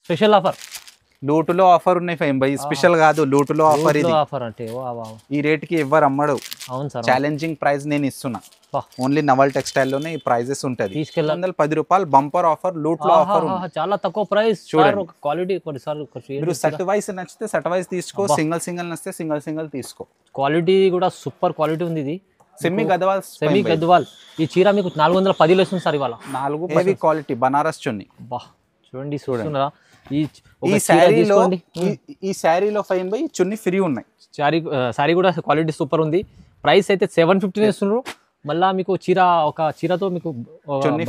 Special offer లూటులో offer ఉన్నాయి ఫైమ్ by special కాదు లూటులో offer ఇది ఆఫర్ అంటే ఈ రేట్ కి ఎవ్వరు అమ్మడు అవును సార్ ఛాలెంజింగ్ ప్రైస్ నేను ఇస్తున్నా ఓన్లీ నవల్ టెక్స్టైల్ లోనే ఈ ప్రైజెస్ ఉంటది ₹10 బంపర్ ఆఫర్ లూట్ లో ఆఫర్ చాలా తక్కువ ప్రైస్ చూడండి క్వాలిటీ మీరు సెట్ వైస్ నచ్చితే సెట్ వైస్ తీసుకో సింగిల్ నచ్చితే సింగిల్ తీసుకో క్వాలిటీ కూడా సూపర్ క్వాలిటీ ఉంది ఇది సెమీ గద్వాల్ ఈ చీర మీకు 410 వస్తుంది సార్ ఇవాళ 4 హెవీ క్వాలిటీ బనారస్ చున్నీ చూడండి చూస్తున్నారా ఈ శారీలో ఫైన్ బై చున్నీ ఫ్రీ ఉన్నాయి శారీ కూడా క్వాలిటీ సూపర్ ఉంది ప్రైస్ అయితే 750 ఇస్తున్నారు మళ్ళా మీకు చీర ఒక చీరతో మీకు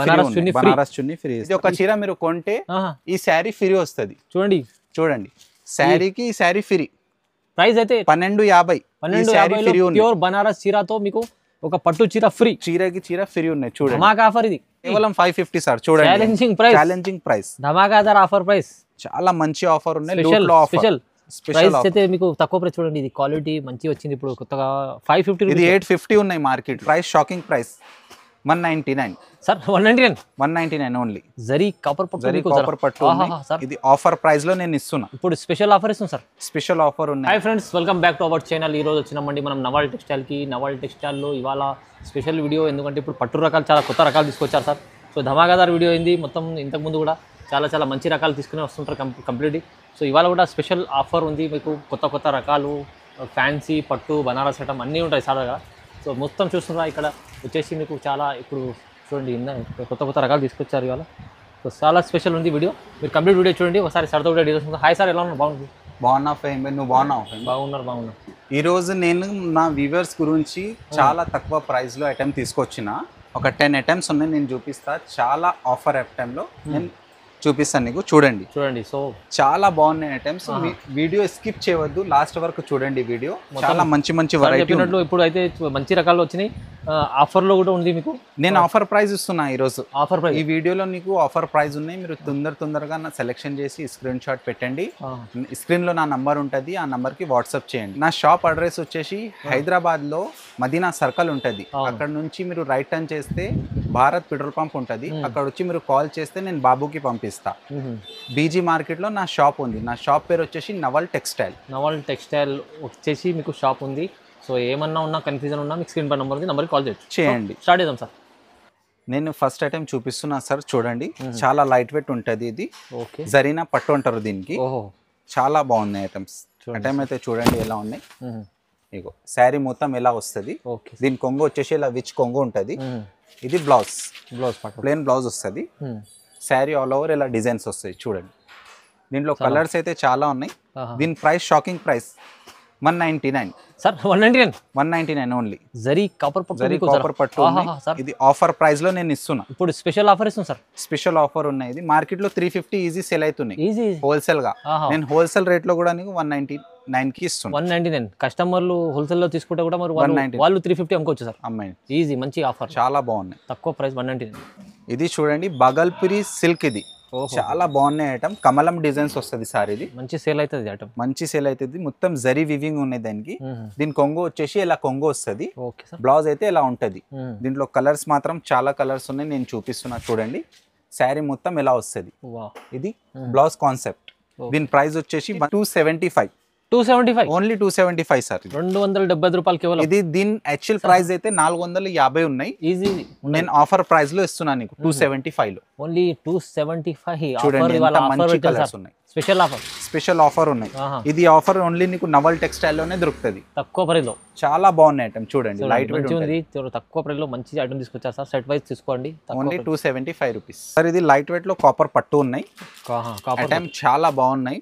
బనారస్ చున్నీ ఫ్రీ ఇది ఒక చీర మీరు కొంటే ఈ శారీ ఫ్రీ వస్తుంది చూడండి శారీకి ఈ శారీ ఫ్రీ ప్రైస్ అయితే 1250 ప్యూర్ బనారస్ చీరతో మీకు ఒక పట్టు చీర ఫ్రీ చీరకి చీర ఫ్రీ ఉన్నాయి చూడండి ధమాకా ఆఫర్ ఇది కేవలం 550 సార్ చూడండి ఛాలెంజింగ్ ప్రైస్ ధమాకాదార్ ఆఫర్ ప్రైస్ చాలా మంచి ఆఫర్ ఉన్నాయి లూట్ లో ఆఫర్ ప్రైస్ అయితే మీకు తక్కువ ప్రైస్ చూడండి ఇది క్వాలిటీ మంచి వచ్చింది ఇప్పుడు కొత్తగా 550 ఇది 850 ఉన్నాయి market price shocking price 199 sir 199 only zari copper పట్టు ఇది ఆఫర్ ప్రైస్ లో నేను ఇస్తున్నా ఇప్పుడు స్పెషల్ ఆఫర్ ఇస్తాను సార్ స్పెషల్ ఆఫర్ ఉన్నాయి hi friends welcome back to our channel ఈ రోజు వచ్చినామండి మనం నవల్ టెక్స్టైల్ లో ఇవాళ స్పెషల్ వీడియో ఎందుకంటే ఇప్పుడు పట్టు రకాలు చాలా కొత్త రకాలు తీసుకొచ్చారు సార్ సో ధమాకాదార్ వీడియో అయింది మొత్తం ఇంతకుముందు కూడా చాలా మంచి రకాలు తీసుకుని వస్తుంటారు కంప్లీట్లీ సో ఇవాళ కూడా స్పెషల్ ఆఫర్ ఉంది మీకు కొత్త రకాలు ఫ్యాన్సీ పట్టు బనారస్ ఐటమ్ అన్నీ ఉంటాయి సాధాగా సో మొత్తం చూస్తున్నారా ఇక్కడ వచ్చేసి మీకు చాలా ఇప్పుడు చూడండి కొత్త రకాలు తీసుకొచ్చారు ఇవాళ సో చాలా స్పెషల్ ఉంది వీడియో మీరు కంప్లీట్ వీడియో చూడండి ఒకసారి సరదా వీడియో డీటెయిల్స్ హాయ్ సార్ ఎలా ఉన్నారు బాగున్నా ఫైమ్ నువ్వు బాగున్నారు ఈరోజు నేను నా వ్యూవర్స్ గురించి చాలా తక్కువ ప్రైస్లో ఐటమ్ తీసుకొచ్చిన ఒక 10 ఐటమ్స్ ఉన్నాయి నేను చూపిస్తా చాలా ఆఫర్ ఐటెంలో నేను చూపిస్తాను నీకు చూడండి సో చాలా బాగున్నాయి ఐటమ్స్ వీడియో స్కిప్ చేయవద్దు లాస్ట్ వరకు చూడండి వీడియో చాలా మంచి వెరైటీ ఇప్పుడు అయితే మంచి రకాలు వచ్చినాయి ఆఫర్ లో కూడా ఉంది మీకు నేను ఆఫర్ ప్రైస్ ఇస్తున్నా ఈ రోజు ఆఫర్ ప్రైస్ ఈ వీడియోలో నీకు ఆఫర్ ప్రైస్ ఉన్నాయి మీరు తొందరగా నా సెలెక్షన్ చేసి స్క్రీన్ షాట్ పెట్టండి స్క్రీన్ లో నా నంబర్ ఉంటుంది ఆ నంబర్ కి వాట్సాప్ చేయండి నా షాప్ అడ్రస్ వచ్చేసి హైదరాబాద్ లో మదీనా సర్కిల్ ఉంటుంది అక్కడ నుంచి మీరు రైట్ టర్న్ చేస్తే భారత్ పెట్రోల్ పంప్ ఉంటుంది అక్కడ వచ్చి మీరు కాల్ చేస్తే నేను బాబుకి పంపిస్తా బీజీ మార్కెట్ లో నా షాప్ ఉంది నా షాప్ పేరు వచ్చేసి నవల్ టెక్స్టైల్ వచ్చేసి మీకు షాప్ ఉంది సో ఏమన్నా ఉన్నా కన్ఫ్యూజన్ ఉన్నా మీకు స్క్రీన్ పై నంబర్ ఉంది నంబర్కి కాల్ చేయండి స్టార్ట్ చేద్దాం సార్ నేను ఫస్ట్ ఐటమ్ చూపిస్తున్నా సార్ చూడండి చాలా లైట్ వెయిట్ ఉంటుంది ఇది జరీనా పట్టు అంటారు దీనికి చాలా బాగున్నాయి ఐటమ్స్ ఐటమ్ అయితే చూడండి ఎలా ఉన్నాయి ఇగో శారీ మొత్తం ఎలా వస్తుంది దీని కొంగు వచ్చేసి ఇలా విచ్ కొంగు ఉంటుంది ఇది బ్లౌజ్ ప్లెయిన్ బ్లౌజ్ వస్తుంది శారీ ఆల్ ఓవర్ ఇలా డిజైన్స్ వస్తాయి చూడండి దీంట్లో కలర్స్ అయితే చాలా ఉన్నాయి దీని price shocking price 199 sir 199 only zari copper పట్టు ఇది ఆఫర్ ప్రైస్ లో నేను ఇస్తున్నా ఇప్పుడు స్పెషల్ ఆఫర్ ఇస్తున్నా సార్ స్పెషల్ ఆఫర్ ఉన్నాయి ఇది మార్కెట్ లో 350 ఈజీ సెల్ అవుతున్నాయి హోల్సేల్ గా నేను హోల్సేల్ రేట్ లో కూడా నీకు 199 కి ఇస్తున్నా 199 కస్టమర్లు హోల్సేల్ లో తీసుకుంటే కూడా మరి వాళ్ళు 350 అమ్ముకోవచ్చు సార్ అమ్మాయి ఈజీ మంచి ఆఫర్ చాలా బాగున్నాయి తక్కువ ప్రైస్ 199 ఇది చూడండి బగల్పురి సిల్క్ ఇది చాలా బాగున్నాయి ఐటమ్ కమలం డిజైన్స్ వస్తుంది సార్ ఇది మంచి సేల్ అవుతుంది ఐటమ్ మంచి సేల్ అవుతుంది మొత్తం జరీ వివింగ్ ఉన్నాయి దానికి దీని కొంగు వచ్చేసి ఇలా కొంగు వస్తుంది బ్లౌజ్ అయితే ఇలా ఉంటది దీంట్లో కలర్స్ మాత్రం చాలా కలర్స్ ఉన్నాయి నేను చూపిస్తున్నా చూడండి శారీ మొత్తం ఎలా వస్తుంది ఇది బ్లౌజ్ కాన్సెప్ట్ దీని ప్రైస్ వచ్చేసి 275 ఓన్లీ 275 సార్ 275 రూపాయలు కేవలం ఇది దీని యాక్చువల్ ప్రైస్ అయితే 450 ఉన్నాయి ఈజీ నేను ఆఫర్ ప్రైస్ లో ఇస్తున్నాను నీకు 275 లో ఓన్లీ 275 చూడండి ఎంత మంచి కలర్స్ ఉన్నాయి స్పెషల్ ఆఫర్ ఉన్నాయి ఇది ఆఫర్ ఓన్లీ నీకు నవల్ టెక్స్టైల్ లోనే దొరుకుతుంది తక్కువ ప్రైస్ లో చాలా బాగున్నాయి ఐటమ్ చూడండి లైట్ వెయిట్ ఉంది తక్కువ ప్రైస్ లో మంచి ఐటమ్ తీసుకొచ్చారు సార్ సెట్ వైస్ తీసుకోండి ఓన్లీ 275 రూపీస్ సార్ ఇది లైట్ వెయిట్ లో కాపర్ పట్టు ఉన్నాయి ఐటమ్ చాలా బాగున్నాయి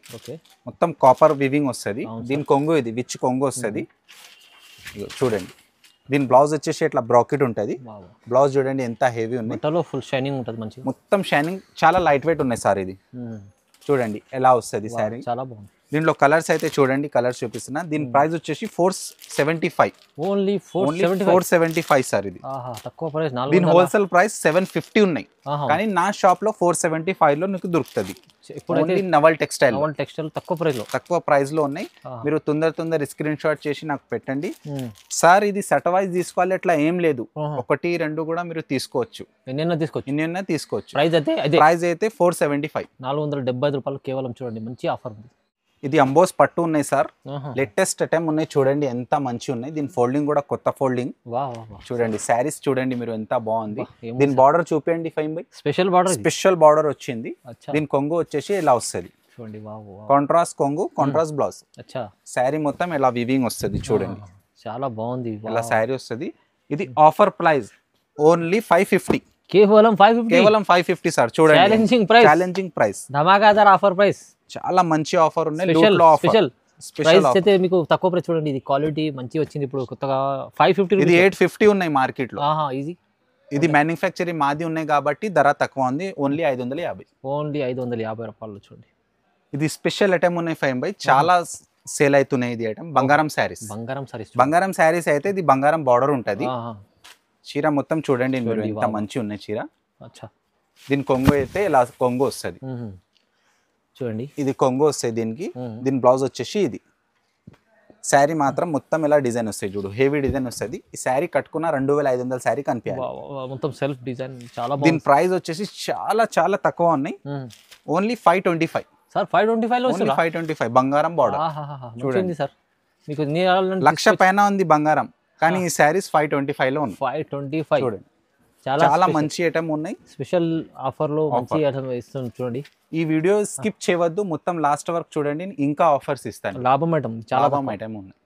మొత్తం కాపర్ వివింగ్ వస్తుంది దీని కొంగు ఇది విచ్ కొంగు వస్తుంది చూడండి దీని బ్లౌజ్ వచ్చేసి ఇట్లా బ్రాకెట్ ఉంటుంది బ్లౌజ్ చూడండి ఎంత హెవీ ఉంది ఫుల్ షైనింగ్ ఉంటుంది మంచి మొత్తం షైనింగ్ చాలా లైట్ వెయిట్ ఉన్నాయి సార్ ఇది చూడండి ఎలా వస్తుంది శారీ చాలా బాగుంది దీంట్లో కలర్స్ అయితే చూడండి, కలర్స్ చూపిస్తున్నా. దీని ప్రైస్ వచ్చేసి 475. ఓన్లీ 475 సార్ ఇది. తక్కువ ప్రైస్. దీని హోల్సేల్ ప్రైస్ 750 ఉన్నాయి, కానీ నా షాప్ లో 475 లో నీకు దొరుకుతుంది. ఇప్పుడు నవల్ టెక్స్టైల్ తక్కువ ప్రైస్ లో ఉన్నాయి. మీరు తొందర స్క్రీన్ షాట్ చేసి నాకు పెట్టండి. సార్ ఇది సెట్ వైజ్ తీసుకోవాలి అట్లా ఏం లేదు, 1 2 కూడా మీరు తీసుకోవచ్చు, ఎన్నైనా తీసుకోవచ్చు. ప్రైస్ అయితే 475, 475 రూపాయలు కేవలం. చూడండి మంచి ఆఫర్ ఉంది. ఇది అంబోస్ పట్టు ఉన్నాయి సార్, లేటెస్ట్ ఐటమ్ ఉన్నాయి. చూడండి ఎంత మంచి ఉన్నాయి. దీని ఫోల్డింగ్ కూడా కొత్త ఫోల్డింగ్. చూడండి శారీస్ చూడండి మీరు ఎంత బాగుంది. దీని బార్డర్ చూపించండి ఫైన్ బై. స్పెషల్ బార్డర్ వచ్చింది. దీని కొంగు వచ్చేసి ఇలా వస్తుంది. చూడండి కాంట్రాస్ట్ కొంగు, కాంట్రాస్ట్ బ్లౌజ్. శారీ మొత్తం ఇలా వివింగ్ వస్తుంది. చూడండి చాలా బాగుంది. ఇలా శారీ వస్తుంది. ఇది ఆఫర్ ప్రైస్ ఓన్లీ 550. కేవలం 550 సార్. చూడండి ఛాలెంజింగ్ ప్రైస్, ధమాకాదార్ ఆఫర్ ప్రైస్. చాలా మంచి ఆఫర్ ఉన్నాయి. స్పెషల్ ప్రైస్ అయితే మీకు తక్కువ ప్రైస్. చూడండి ఇది క్వాలిటీ మంచి వచ్చింది. ఇప్పుడు కొత్తగా 550, ఇది 850 ఉన్నాయి మార్కెట్ లో. ఇది మ్యానుఫ్యాక్చరింగ్ మాది ఉన్నాయి కాబట్టి ధర తక్కువ ఉంది. ఓన్లీ 550 రూపాయలు. చూడండి ఇది స్పెషల్ ఐటమ్ ఉన్నాయి ఫైన్ బై. చాలా సేల్ అవుతున్నాయి. ఇది ఐటమ్ బంగారం శారీస్ అయితే ఇది బంగారం బార్డర్ ఉంటుంది. చీర మొత్తం చూడండి మీరు ఎంత మంచి ఉన్నాయి చీర. దీని కొంగు అయితే ఇలా కొంగు వస్తుంది. చూడండి ఇది కొంగు వస్తుంది దీనికి. దీని బ్లౌజ్ వచ్చేసి ఇది. శారీ మాత్రం మొత్తం ఇలా డిజైన్ వస్తాయి. చూడు హెవీ డిజైన్ వస్తుంది. ఈ శారీ కట్టుకున్న 2500 శారీ కనిపించాలి. మొత్తం సెల్ఫ్ డిజైన్ చాలా. దీని ప్రైస్ వచ్చేసి చాలా తక్కువ ఉన్నాయి. Only 525 sir. 525 బంగారం బార్డర్. చూడండి సార్ మీకు 1,00,000 పైన ఉంది బంగారం, కానీ ఈ శారీస్ 525 లో ఉంది. 525 చూడండి చాలా మంచి ఐటమ్ ఉన్నాయి. స్పెషల్ ఆఫర్ లో మంచి ఐటమ్ ఇస్తుంది. చూడండి ఈ వీడియో స్కిప్ చేయవద్దు, మొత్తం లాస్ట్ వరకు చూడండి. ఇంకా ఆఫర్స్ ఇస్తాను. లాభం ఐటమ్, చాలా ఐటమ్ ఉన్నాయి.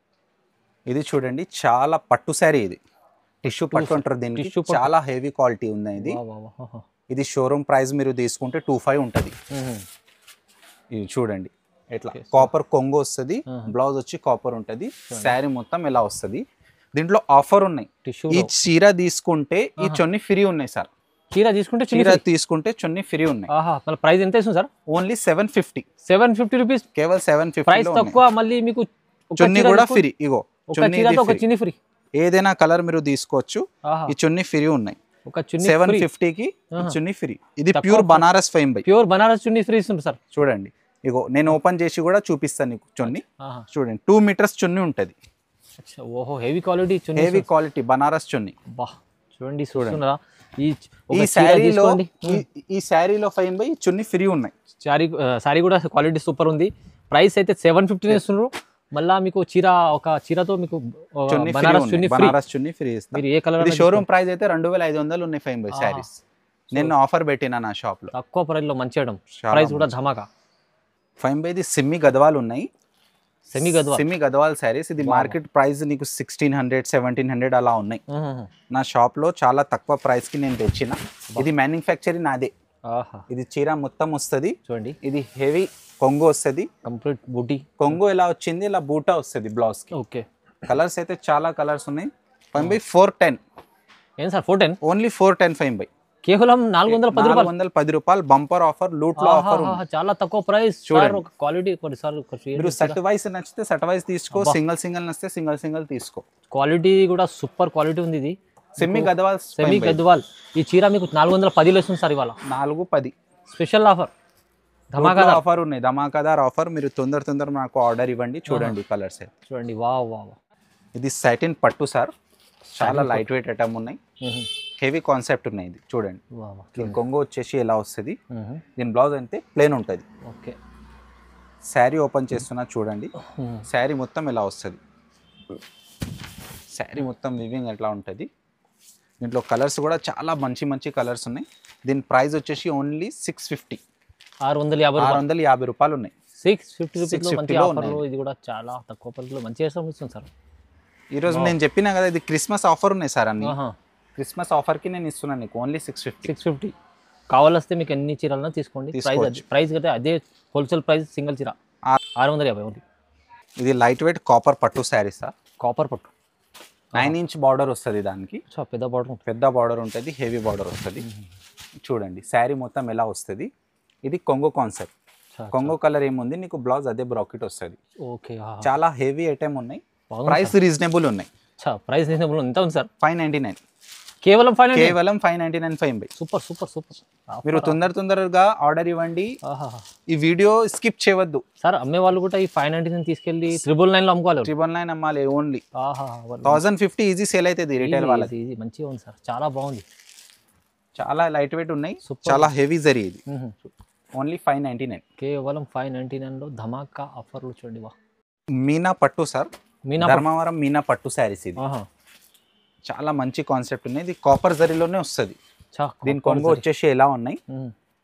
ఇది చూడండి చాలా పట్టు శారీ. ఇది టిష్యూ పట్టు అంటారు దీనికి. చాలా హెవీ క్వాలిటీ ఉన్నాయి. ఇది షోరూమ్ ప్రైస్ మీరు తీసుకుంటే 25 ఉంటుంది. ఇది చూడండి ఎట్లా కాపర్ కొంగు వస్తుంది. బ్లౌజ్ వచ్చి కాపర్ ఉంటుంది. శారీ మొత్తం ఇలా వస్తుంది. దీంట్లో ఆఫర్ ఉన్నాయి. ఈ చీర తీసుకుంటే ఈ చొన్ని ఫ్రీ ఉన్నాయి సార్. చీర తీసుకుంటే చొన్ని ఫ్రీ ఉన్నాయి. ప్రైస్ ఎంత ఇస్తుంది సార్? Only 750 rupees. కేవలం 750 ప్రైస్ తక్కువ. మళ్ళీ మీకు చొన్ని కూడా ఫ్రీ. ఇగో చొన్ని ఫ్రీ. ఏదైనా కలర్ మీరు తీసుకోవచ్చు. ఈ చొన్ని ఫ్రీ ఉన్నాయి. 750 కి చున్నీ ఫ్రీ. ఇది ప్యూర్ బనారస్ ఫైమ్ బై. ప్యూర్ బనారస్ చున్నీ ఫ్రీ ఇస్తుంది సార్. చూడండి ఇగో నేను ఓపెన్ చేసి కూడా చూపిస్తాను నీకు చున్నీ. చూడండి 2 మీటర్స్ చున్నీ ఉంటుంది. ఓహో హెవీ క్వాలిటీ చున్నీ. హెవీ క్వాలిటీ బనారస్ చున్నీ. చూడండి చూడండి ఈ శారీలో ఫైమ్ బై చున్నీ ఫ్రీ ఉన్నాయి. శారీ కూడా క్వాలిటీ సూపర్ ఉంది. ప్రైస్ అయితే 750 ఇస్తున్నారు. మళ్ళా మీకు ఒక చీరతో మీకు బనారస్ చున్నీ ఫ్రీ ఇస్తారు. ఏ కలర్? షోరూమ్ ప్రైస్ అయితే 2500 ఉన్నాయి ఫైమ్ బై శారీస్. నేను ఆఫర్ పెట్టినా నా షాప్ లో. తక్కువ ప్రైస్ లో మంచి ఐటమ్. ప్రైస్ కూడా ధమాకా. ఫైమ్ బై ఇది సిమ్మి గద్వాల్ ఉన్నాయి. సెమీ గద్వాల్ శారీస్. ఇది మార్కెట్ ప్రైస్ నీకు 1600 1700 అలా ఉన్నాయి. నా షాప్ లో చాలా తక్కువ ప్రైస్ కి నేను తెచ్చిన. ఇది మ్యానుఫ్యాక్చరింగ్ నాదే. ఇది చీర మొత్తం వస్తుంది. చూడండి ఇది హెవీ కొంగు వస్తుంది. కంప్లీట్ బూటీ కొంగు ఎలా వచ్చింది ఇలా బూటా వస్తుంది బ్లౌజ్ కి. ఓకే కలర్స్ అయితే చాలా కలర్స్ ఉన్నాయి. ఫైమ్ బై 410. ఏం సార్ 410? Only 410 ఫైమ్ by. కేవలం 410 రూపాయలు బంపర్ ఆఫర్, లూట్ లో ఆఫర్. చాలా తక్కువ ప్రైస్. చూడండి క్వాలిటీ మీరు సెట్ వైస్ నచ్చితే సెట్ వైస్ తీసుకో, సింగిల్ నచ్చితే సింగిల్ తీసుకో. క్వాలిటీ కూడా సూపర్ క్వాలిటీ ఉంది. ఇది సెమీ గద్వాల్. ఈ చీర మీకు 410 వస్తుంది సార్. ఇవాళ 410 స్పెషల్ ఆఫర్, ధమాకాదార్ ఆఫర్ ఉన్నాయి. ధమాకాదార్ ఆఫర్. మీరు తొందర నాకు ఆర్డర్ ఇవ్వండి. చూడండి కలర్స్ చూడండి. వావ్ ఇది సాటిన్ పట్టు సార్. చాలా లైట్ వెయిట్ ఐటమ్ ఉన్నాయి. హెవీ కాన్సెప్ట్ ఉన్నాయి. ఇది చూడండి దీని కొంగు వచ్చేసి ఎలా వస్తుంది. దీని బ్లౌజ్ అయితే ప్లేన్ ఉంటుంది. ఓకే శారీ ఓపెన్ చేస్తున్నా చూడండి. శారీ మొత్తం ఎలా వస్తుంది. శారీ మొత్తం వివింగ్ ఎట్లా ఉంటుంది. దీంట్లో కలర్స్ కూడా చాలా మంచి కలర్స్ ఉన్నాయి. దీని ప్రైస్ వచ్చేసి ఓన్లీ 650. 650 రూపాయలు ఉన్నాయి. 650 ఇది కూడా చాలా తక్కువ ప్రైస్లో మంచి ఇస్తుంది సార్. ఈరోజు నేను చెప్పినా కదా ఇది క్రిస్మస్ ఆఫర్ ఉన్నాయి సార్. అన్ని క్రిస్మస్ ఆఫర్ కి నేను ఇస్తున్నాను నీకు ఓన్లీ 650. కావాలొస్తే మీకు ఎన్ని చీరలన్నా తీసుకోండి. ప్రైస్ అయితే అదే హోల్సేల్ ప్రైస్. సింగిల్ చీర 650 ఓన్లీ. ఇది లైట్ వెయిట్ కాపర్ పట్టు శారీ సార్. కాపర్ పట్టు 9 ఇంచ్ బార్డర్ వస్తుంది దానికి. పెద్ద బార్డర్ ఉంటుంది. హెవీ బార్డర్ వస్తుంది. చూడండి శారీ మొత్తం ఎలా వస్తుంది. ఇది కొంగు కాన్సెప్ట్. కొంగో కలర్ ఏముంది నీకు బ్లౌజ్ అదే బ్రాకెట్ వస్తుంది. ఓకే. చాలా హెవీ ఐటమ్ ఉన్నాయి, ప్రైస్ రీజనబుల్ ఉన్నాయి. ప్రైస్ రీజనబుల్ ఎంత ఉంది సార్? 599, కేవలం 599 fine by. Super super super. మీరు తొందరగా ఆర్డర్ ఇవ్వండి, ఈ వీడియో స్కిప్ చేయవద్దు సార్. అమ్మే వాళ్ళు కూడా ఈ 599 తీసుకెళ్ళి 999 లో అమ్ముకోవాలి. 999 అమ్మాలి ఓన్లీ. 1050 ఈజీ సేల్ అవుతుంది రిటైల్ వాళ్ళకి. మంచిగా ఉంది సార్, చాలా బాగుంది. చాలా లైట్ వెయిట్ ఉన్నాయి, చాలా హెవీ జరీ ఇది. ఓన్లీ 599, కేవలం 599 లో ధమాకా ఆఫర్లు చూడండి. వా మీనా పట్టు సార్, ధర్మవరం మీనా పట్టు శారీస్ ఇది. చాలా మంచి కాన్సెప్ట్ ఉన్నాయి. ఇది కాపర్ జరీలోనే వస్తుంది. దీని కొంగు వచ్చేసి ఎలా ఉన్నాయి,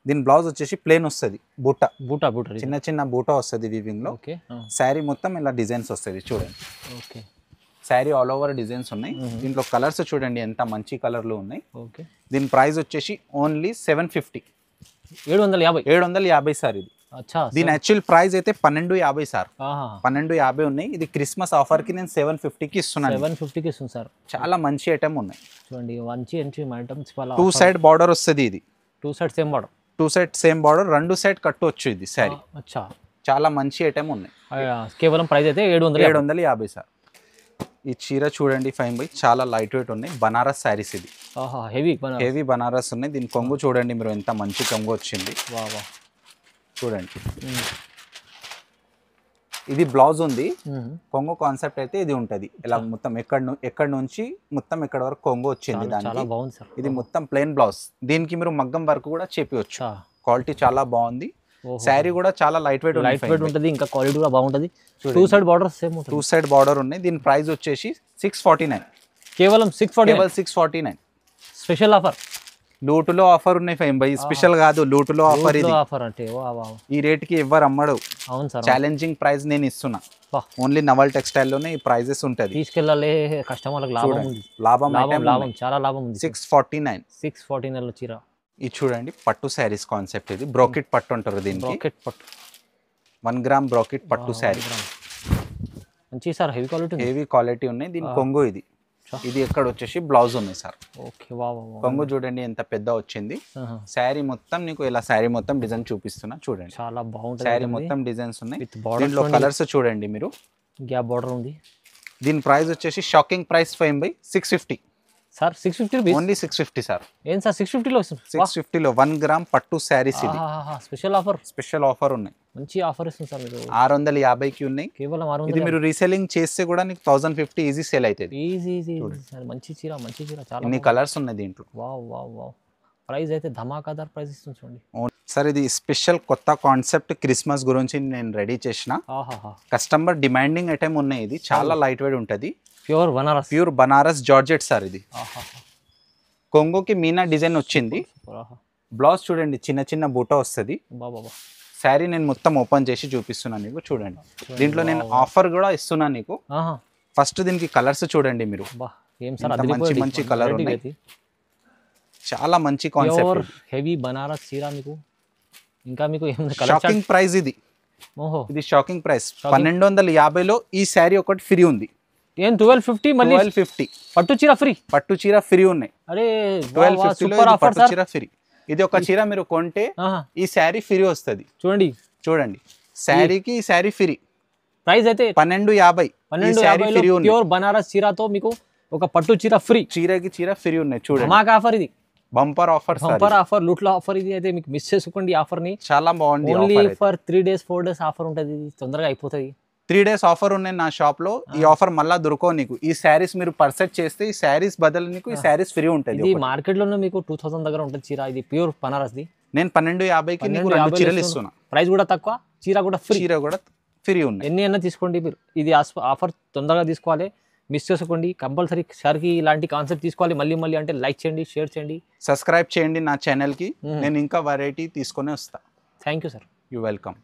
దీని బ్లౌజ్ వచ్చేసి ప్లేన్ వస్తుంది, బూటా బూటా బూటా చిన్న చిన్న బూటా వస్తుంది వీవింగ్ లో. శారీ మొత్తం ఇలా డిజైన్స్ వస్తుంది చూడండి. Okay, sari all over designs ఉన్నాయి. దీంట్లో కలర్స్ చూడండి ఎంత మంచి కలర్లు ఉన్నాయి. ఓకే, దీని ప్రైస్ వచ్చేసి ఓన్లీ 750, 750 సార్ ఇది. దీని యాక్చువల్ ప్రైస్ అయితే 1250 సార్, 1250 ఉన్నాయి. ఇది క్రిస్మస్ ఆఫర్ కి నేను 750కి ఇస్తున్నాను. 750కి ఇస్తుంది సార్. చాలా మంచి ఐటమ్ ఉన్నాయి చూడండి, మంచి ఐటమ్స్. 2 సైడ్ బార్డర్ వస్తుంది ఇది. 2 side same border, 2 side same border, 2 side కట్టవచ్చు ఇది శారీ. చాలా మంచి ఐటమ్ ఉన్నాయి. కేవలం ప్రైస్ అయితే 750 సార్. ఈ చీర చూడండి ఫైన్ బై, చాలా లైట్ వెయిట్ ఉన్నాయి. బనారస్ శారీస్ ఇది, హెవీ బనారస్ ఉన్నాయి. దీని కొంగు చూడండి మీరు ఎంత మంచి కొంగు వచ్చింది. చూడండి, ఇది బ్లౌజ్ ఉంది. కొంగు కాన్సెప్ట్ అయితే ఇది ఉంటది ఇలా మొత్తం ఎక్కడ నుంచి మొత్తం ఎక్కడ వరకు కొంగు వచ్చింది దానికి. ఇది మొత్తం ప్లెయిన్ బ్లౌజ్. దీనికి మీరు మగ్గం వర్క్ కూడా చేపియొచ్చు. క్వాలిటీ చాలా బాగుంది. శారీ కూడా చాలా లైట్ వెయిట్ ఉంటుంది, ఇంకా క్వాలిటీ కూడా బాగుంటుంది. 2 side border same, 2 side border ఉన్నాయి. దీని ప్రైస్ వచ్చేసి 649, కేవలం 649. స్పెషల్ ఆఫర్, లూటులో ఆఫర్ ఉన్నాయి ఫైన్ బై, స్పెషల్ కాదు, లూటులో ఆఫర్. ఇది ఆఫర్ అంటే ఈ రేట్ కి ఎవరు అమ్మడు. అవును సార్, ఛాలెంజింగ్ ప్రైస్ నేను ఇస్తున్నా. ఓన్లీ నవల్ టెక్స్టైల్ లోనే ఈ ప్రైజెస్ ఉంటది. తీసుకెళ్ళాలి కస్టమర్లకు, లాభం ఉంది. లాభం చాలా లాభం ఉంది. 649 లో చీర. ఇది చూడండి పట్టు శారీస్ కాన్సెప్ట్. ఇది బ్రోకెట్ పట్టు అంటారు దీనికి. బ్రోకెట్ పట్టు, 1 గ్రామ్ బ్రోకెట్ పట్టు శారీ. మంచి సార్, హెవీ క్వాలిటీ ఉన్నాయి. దీని కొంగు ఇది. ఇది ఎక్కడ వచ్చేసి బ్లౌజ్ ఉంది సార్. ఓకే, కొంగు చూడండి ఎంత పెద్ద వచ్చింది. శారీ మొత్తం నీకు ఇలా శారీ మొత్తం డిజైన్ చూపిస్తున్నా చూడండి. చాలా బాగుంటుంది. శారీ మొత్తం డిజైన్స్ ఉన్నాయి. దీంట్లో కలర్స్ చూడండి మీరు. గ్యాప్ బార్డర్ ఉంది. దీని ప్రైస్ వచ్చేసి shocking price 650 sir. 650 rupees, only 650 sir. ఏం సార్ 650లో? 650లో 1 గ్రామ్ పట్టు శారీస్ ఇది. స్పెషల్ ఆఫర్ ఉన్నాయి. మంచి ఆఫర్ ఇస్తుంది సార్ మీరు. 650కి ఉన్నాయి, కేవలం 650. ఇది మీరు రీసెల్లింగ్ చేస్తే కూడా నీకు 1050 ఈజీ సేల్ అవుతుంది. ఈజీ. మంచి చీర చాలా. ఇన్ని కలర్స్ ఉన్నాయి దీంట్లో. వావ్. ప్రైస్ అయితే ధమాకాదార్ ప్రైస్ ఇస్తుంది చూడండి సార్. ఇది స్పెషల్ కొత్త కాన్సెప్ట్ క్రిస్మస్ గురించి నేను రెడీ చేసిన. కస్టమర్ డిమాండింగ్ ఐటమ్ ఉన్నాయి. ఇది చాలా లైట్ వెయిట్ ఉంటుంది. Pure Banaras georgette sir. ఇది కొంగోకి మీనా డిజైన్ వచ్చింది. బ్లౌజ్ చూడండి చిన్న చిన్న బూటా వస్తుంది. శారీ నేను మొత్తం ఓపెన్ చేసి చూపిస్తున్నాను నీకు. చూడండి, దీంట్లో నేను ఆఫర్ కూడా ఇస్తున్నాను నీకు. ఫస్ట్ దీనికి కలర్స్ చూడండి మీరు. మంచి కలర్ ఉన్నాయి. చాలా మంచి కాన్సెప్ట్. హెవీ బనారస్ చీర మీకు. ఇంకా మీకు షాకింగ్ ప్రైస్ ఇది. ఇది షాకింగ్ ప్రైస్ 1250లో ఈ శారీ ఒకటి ఫ్రీ ఉంది. 1250 మళ్ళీ 1250 పట్టు చీర ఫ్రీ ఉన్నాయి. అరే 1250లో పట్టు చీర ఫ్రీ. ఇది ఒక చీర మీరు కొంటే ఈ శారీ ఫ్రీ వస్తుంది. చూడండి శారీకి ఈ శారీ ఫ్రీ. ప్రైస్ అయితే 1250. ప్యూర్ బనారస్ చీరతో మీకు ఒక పట్టు చీర ఫ్రీ. చీరకి చీర ఫ్రీ ఉన్నాయి. చూడండి, మాకు ఆఫర్ ఇది. బంపర్ ఆఫర్, లూట్లో ఆఫర్ ఇది. అయితే మీకు మిస్ చేసుకోండి ఆఫర్ ని. చాలా బాగుంది. Only for 3 days 4 days offer ఉంటుంది. తొందరగా అయిపోతుంది. 3 days ఆఫర్ ఉన్నాయి నా షాప్ లో. ఈ ఆఫర్ మళ్ళా దొరకవు నీకు. ఈ శారీస్ మీరు పర్చేస్ చేస్తే ఈ శారీస్ బదులు నీకు ఈ శారీస్ ఫ్రీ ఉంటుంది. ఇది మార్కెట్ లోనే మీకు 2000 దగ్గర ఉంటుంది చీర. ఇది ప్యూర్ బనారస్ ది. నేను 1250కి నీకు 2 చీరలు ఇస్తున్నా. ప్రైస్ కూడా తక్కువ, చీర కూడా ఫ్రీ ఉన్నాయి. ఎన్ని అన్నా తీసుకోండి మీరు. ఇది ఆఫర్ తొందరగా తీసుకోవాలి, మిస్ చేసుకోండి. కంపల్సరీ సార్కి ఇలాంటి కాన్సెప్ట్ తీసుకోవాలి. మళ్ళీ అంటే లైక్ చేయండి, షేర్ చేయండి, సబ్స్క్రైబ్ చేయండి నా ఛానల్కి. నేను ఇంకా వెరైటీ తీసుకొని వస్తా. Thank you sir. You welcome.